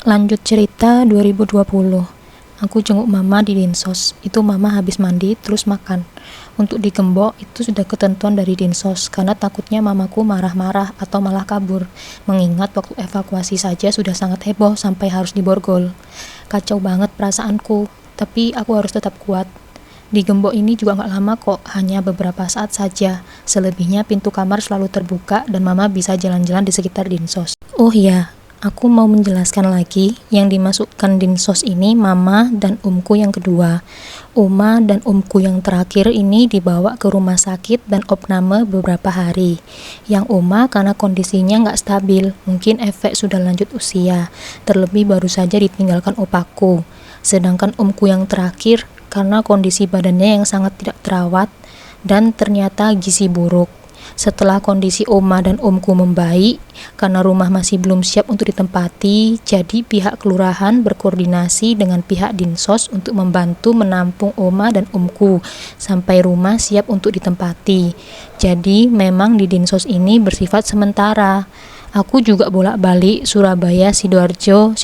Lanjut cerita 2020. Aku jenguk mama di Dinsos. Itu mama habis mandi terus makan. Untuk di Gembok itu sudah ketentuan dari Dinsos karena takutnya mamaku marah-marah atau malah kabur. Mengingat waktu evakuasi saja sudah sangat heboh sampai harus diborgol. Kacau banget perasaanku, tapi aku harus tetap kuat. Di Gembok ini juga gak lama kok, hanya beberapa saat saja. Selebihnya pintu kamar selalu terbuka dan mama bisa jalan-jalan di sekitar Dinsos. Oh iya, aku mau menjelaskan lagi, yang dimasukkan Dinsos ini mama dan omku yang kedua. Oma dan omku yang terakhir ini dibawa ke rumah sakit dan opname beberapa hari. Yang Oma karena kondisinya nggak stabil, mungkin efek sudah lanjut usia, terlebih baru saja ditinggalkan opaku. Sedangkan omku yang terakhir karena kondisi badannya yang sangat tidak terawat dan ternyata gizi buruk. Setelah kondisi Oma dan omku membaik, karena rumah masih belum siap untuk ditempati, jadi pihak kelurahan berkoordinasi dengan pihak Dinsos untuk membantu menampung Oma dan omku sampai rumah siap untuk ditempati. Jadi memang di Dinsos ini bersifat sementara. Aku juga bolak-balik Surabaya, Sidoarjo,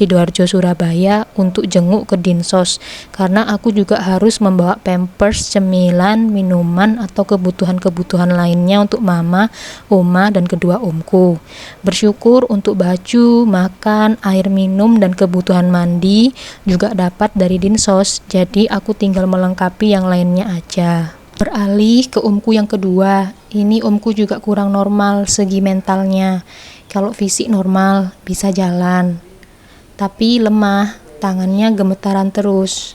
Surabaya untuk jenguk ke Dinsos karena aku juga harus membawa pampers, cemilan, minuman atau kebutuhan-kebutuhan lainnya untuk mama, oma, dan kedua omku. Bersyukur untuk baju, makan, air minum, dan kebutuhan mandi juga dapat dari Dinsos, jadi aku tinggal melengkapi yang lainnya aja. Beralih ke omku yang kedua, ini omku juga kurang normal segi mentalnya. Kalau fisik normal, bisa jalan. Tapi lemah, tangannya gemetaran terus.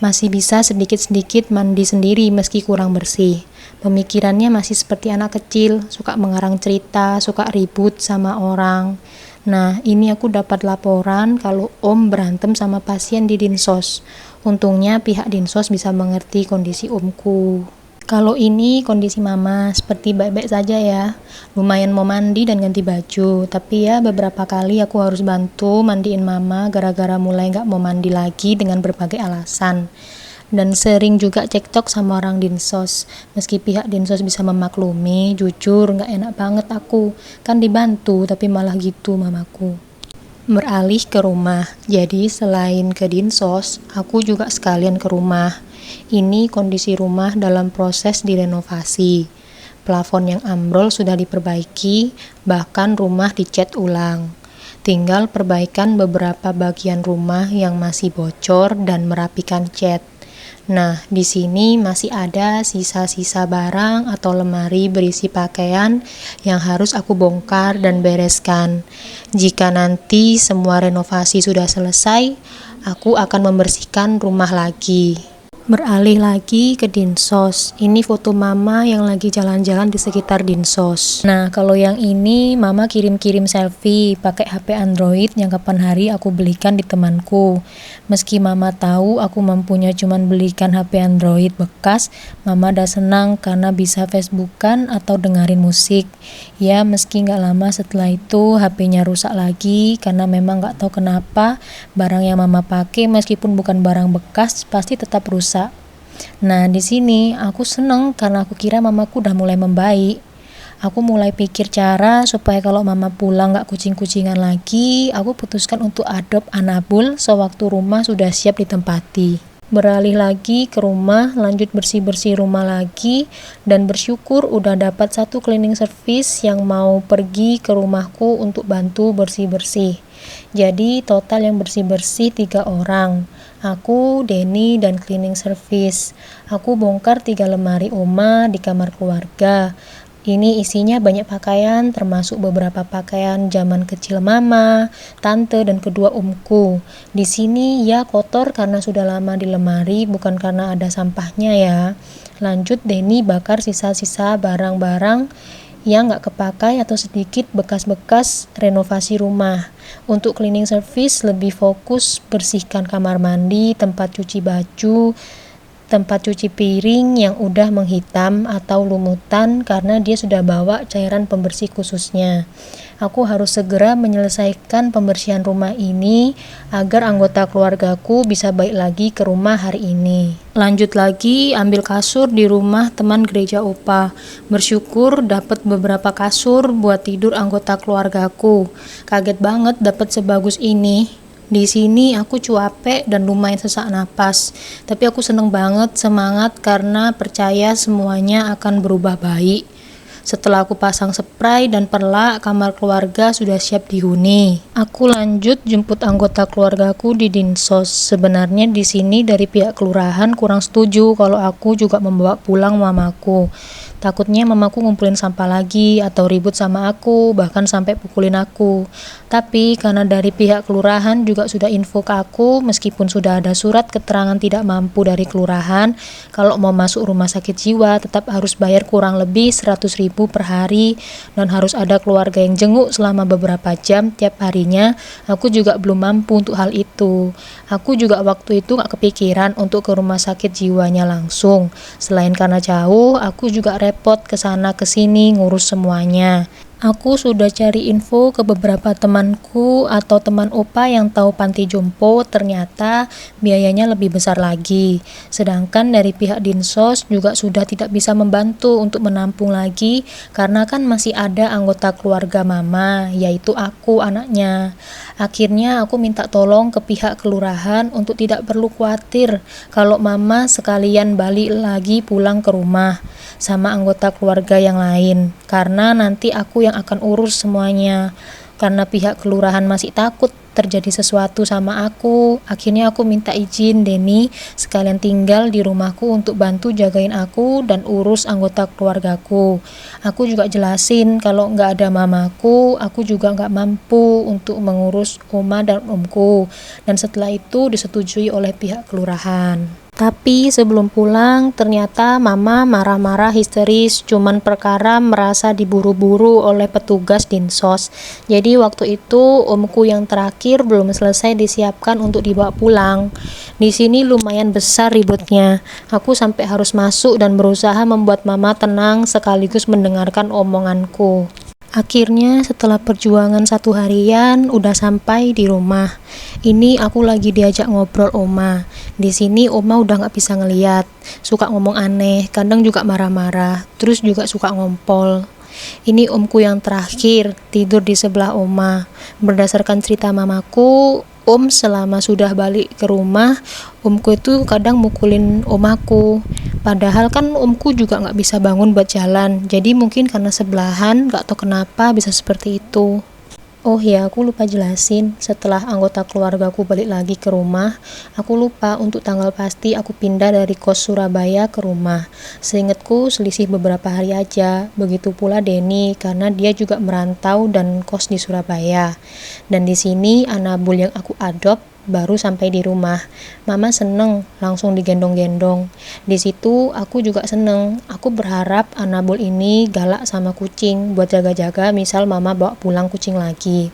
Masih bisa sedikit-sedikit mandi sendiri meski kurang bersih. Pemikirannya masih seperti anak kecil, suka mengarang cerita, suka ribut sama orang. Nah, ini aku dapat laporan kalau om berantem sama pasien di Dinsos. Untungnya pihak Dinsos bisa mengerti kondisi omku. Kalau ini kondisi mama seperti baik-baik saja ya. Lumayan mau mandi dan ganti baju, tapi ya beberapa kali aku harus bantu mandiin mama gara-gara mulai gak mau mandi lagi dengan berbagai alasan. Dan sering juga cekcok sama orang Dinsos. Meski pihak Dinsos bisa memaklumi, jujur gak enak banget aku. Kan dibantu tapi malah gitu mamaku. Beralih ke rumah, jadi selain ke Dinsos, aku juga sekalian ke rumah. Ini kondisi rumah dalam proses direnovasi. Plafon yang ambrol sudah diperbaiki, bahkan rumah dicat ulang. Tinggal perbaikan beberapa bagian rumah yang masih bocor dan merapikan cat. Nah, di sini masih ada sisa-sisa barang atau lemari berisi pakaian yang harus aku bongkar dan bereskan. Jika nanti semua renovasi sudah selesai, aku akan membersihkan rumah lagi. Beralih lagi ke Dinsos. Ini foto mama yang lagi jalan-jalan di sekitar Dinsos. Nah, kalau yang ini mama kirim-kirim selfie pakai HP Android yang kapan hari aku belikan di temanku. Meski mama tahu aku mampunya cuman belikan HP Android bekas, mama dah senang karena bisa Facebookan atau dengerin musik. Ya, meski nggak lama setelah itu HP-nya rusak lagi karena memang nggak tahu kenapa barang yang mama pakai meskipun bukan barang bekas pasti tetap rusak. Nah, di sini aku seneng karena aku kira mamaku udah mulai membaik. Aku mulai pikir cara supaya kalau mama pulang gak kucing-kucingan lagi, aku putuskan untuk adopt Anabul sewaktu rumah sudah siap ditempati. Beralih lagi ke rumah, lanjut bersih-bersih rumah lagi, dan bersyukur udah dapat satu cleaning service yang mau pergi ke rumahku untuk bantu bersih-bersih. Jadi total yang bersih-bersih 3 orang. Aku, Denny, dan cleaning service. Aku bongkar 3 lemari Oma di kamar keluarga. Ini isinya banyak pakaian, termasuk beberapa pakaian zaman kecil mama, tante, dan kedua omku. Di sini ya kotor karena sudah lama di lemari, bukan karena ada sampahnya ya. Lanjut Denny bakar sisa-sisa barang-barang yang gak kepakai atau sedikit bekas-bekas renovasi rumah. Untuk cleaning service lebih fokus bersihkan kamar mandi, tempat cuci baju, tempat cuci piring yang udah menghitam atau lumutan karena dia sudah bawa cairan pembersih khususnya. Aku harus segera menyelesaikan pembersihan rumah ini agar anggota keluargaku bisa balik lagi ke rumah hari ini. Lanjut lagi ambil kasur di rumah teman gereja opa. Bersyukur dapat beberapa kasur buat tidur anggota keluargaku. Kaget banget dapat sebagus ini. Di sini aku cuape dan lumayan sesak napas, tapi aku seneng banget, semangat karena percaya semuanya akan berubah baik. Setelah aku pasang spray dan perlak, kamar keluarga sudah siap dihuni. Aku lanjut jemput anggota keluargaku di Dinsos. Sebenarnya di sini dari pihak kelurahan kurang setuju kalau aku juga membawa pulang mamaku. Takutnya mamaku ngumpulin sampah lagi atau ribut sama aku, bahkan sampai pukulin aku. Tapi karena dari pihak kelurahan juga sudah info ke aku, meskipun sudah ada surat keterangan tidak mampu dari kelurahan, kalau mau masuk rumah sakit jiwa tetap harus bayar kurang lebih 100.000 per hari dan harus ada keluarga yang jenguk selama beberapa jam tiap harinya. Aku juga belum mampu untuk hal itu. Aku juga waktu itu gak kepikiran untuk ke rumah sakit jiwanya langsung. Selain karena jauh, aku juga repot ke sana ke sini ngurus semuanya. Aku sudah cari info ke beberapa temanku atau teman opa yang tahu panti jompo, ternyata biayanya lebih besar lagi. Sedangkan dari pihak Dinsos juga sudah tidak bisa membantu untuk menampung lagi karena kan masih ada anggota keluarga mama, yaitu aku anaknya. Akhirnya aku minta tolong ke pihak kelurahan untuk tidak perlu khawatir kalau mama sekalian balik lagi pulang ke rumah sama anggota keluarga yang lain, karena nanti aku yang akan urus semuanya. Karena pihak kelurahan masih takut terjadi sesuatu sama aku, akhirnya aku minta izin Denny sekalian tinggal di rumahku untuk bantu jagain aku dan urus anggota keluargaku. Aku juga jelasin kalau nggak ada mamaku, aku juga nggak mampu untuk mengurus oma dan omku, dan setelah itu disetujui oleh pihak kelurahan. Tapi sebelum pulang, ternyata mama marah-marah histeris cuman perkara merasa diburu-buru oleh petugas Dinsos. Jadi waktu itu omku yang terakhir belum selesai disiapkan untuk dibawa pulang. Di sini lumayan besar ributnya. Aku sampai harus masuk dan berusaha membuat mama tenang sekaligus mendengarkan omonganku. Akhirnya setelah perjuangan 1 harian udah sampai di rumah. Ini aku lagi diajak ngobrol oma. Di sini oma udah nggak bisa ngeliat, suka ngomong aneh, kadang juga marah-marah, terus juga suka ngompol. Ini omku yang terakhir tidur di sebelah oma. Berdasarkan cerita mamaku, om selama sudah balik ke rumah, omku itu kadang mukulin omaku. Padahal kan omku juga nggak bisa bangun buat jalan, jadi mungkin karena sebelahan, nggak tahu kenapa bisa seperti itu. Oh ya, aku lupa jelasin, setelah anggota keluargaku balik lagi ke rumah, aku lupa untuk tanggal pasti aku pindah dari kos Surabaya ke rumah. Seingatku selisih beberapa hari aja, begitu pula Denny karena dia juga merantau dan kos di Surabaya. Dan di sini Anabul yang aku adopt baru sampai di rumah. Mama seneng, langsung digendong-gendong. Di situ aku juga seneng. Aku berharap Anabul ini galak sama kucing buat jaga-jaga misal mama bawa pulang kucing lagi.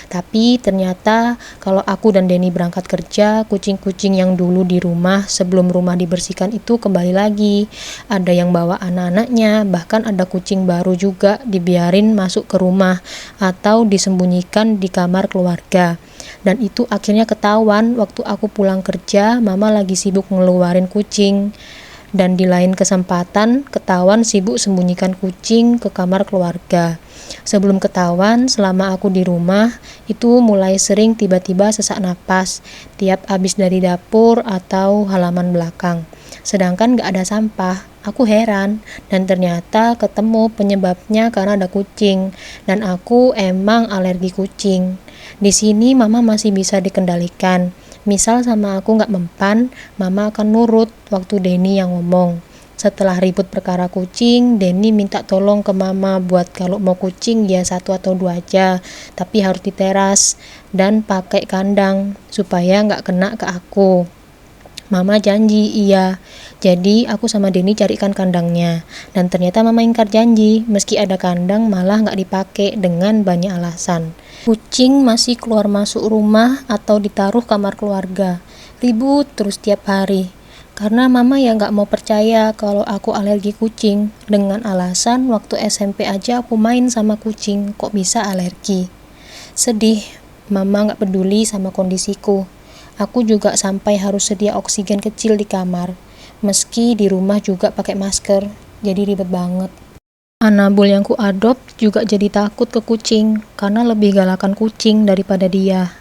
Tapi ternyata kalau aku dan Denny berangkat kerja, kucing-kucing yang dulu di rumah sebelum rumah dibersihkan itu kembali lagi. Ada yang bawa anak-anaknya, bahkan ada kucing baru juga dibiarin masuk ke rumah atau disembunyikan di kamar keluarga. Dan itu akhirnya ketahuan waktu aku pulang kerja, mama lagi sibuk ngeluarin kucing. Dan di lain kesempatan ketahuan sibuk sembunyikan kucing ke kamar keluarga. Sebelum ketahuan, selama aku di rumah, itu mulai sering tiba-tiba sesak napas tiap habis dari dapur atau halaman belakang. Sedangkan gak ada sampah. Aku heran, dan ternyata ketemu penyebabnya karena ada kucing, dan aku emang alergi kucing. Di sini mama masih bisa dikendalikan. Misal sama aku nggak mempan, mama akan nurut waktu Denny yang ngomong. Setelah ribut perkara kucing, Denny minta tolong ke mama buat kalau mau kucing ya 1 atau 2 aja, tapi harus di teras dan pakai kandang supaya nggak kena ke aku. Mama janji iya. Jadi aku sama Denny carikan kandangnya. Dan ternyata mama ingkar janji. Meski ada kandang malah nggak dipakai dengan banyak alasan. Kucing masih keluar masuk rumah atau ditaruh kamar keluarga. Ribut terus tiap hari. Karena mama ya nggak mau percaya kalau aku alergi kucing. Dengan alasan waktu SMP aja aku main sama kucing. Kok bisa alergi? Sedih. Mama nggak peduli sama kondisiku. Aku juga sampai harus sedia oksigen kecil di kamar. Meski di rumah juga pakai masker, jadi ribet banget. Anabul yang ku adopt juga jadi takut ke kucing, karena lebih galakan kucing daripada dia.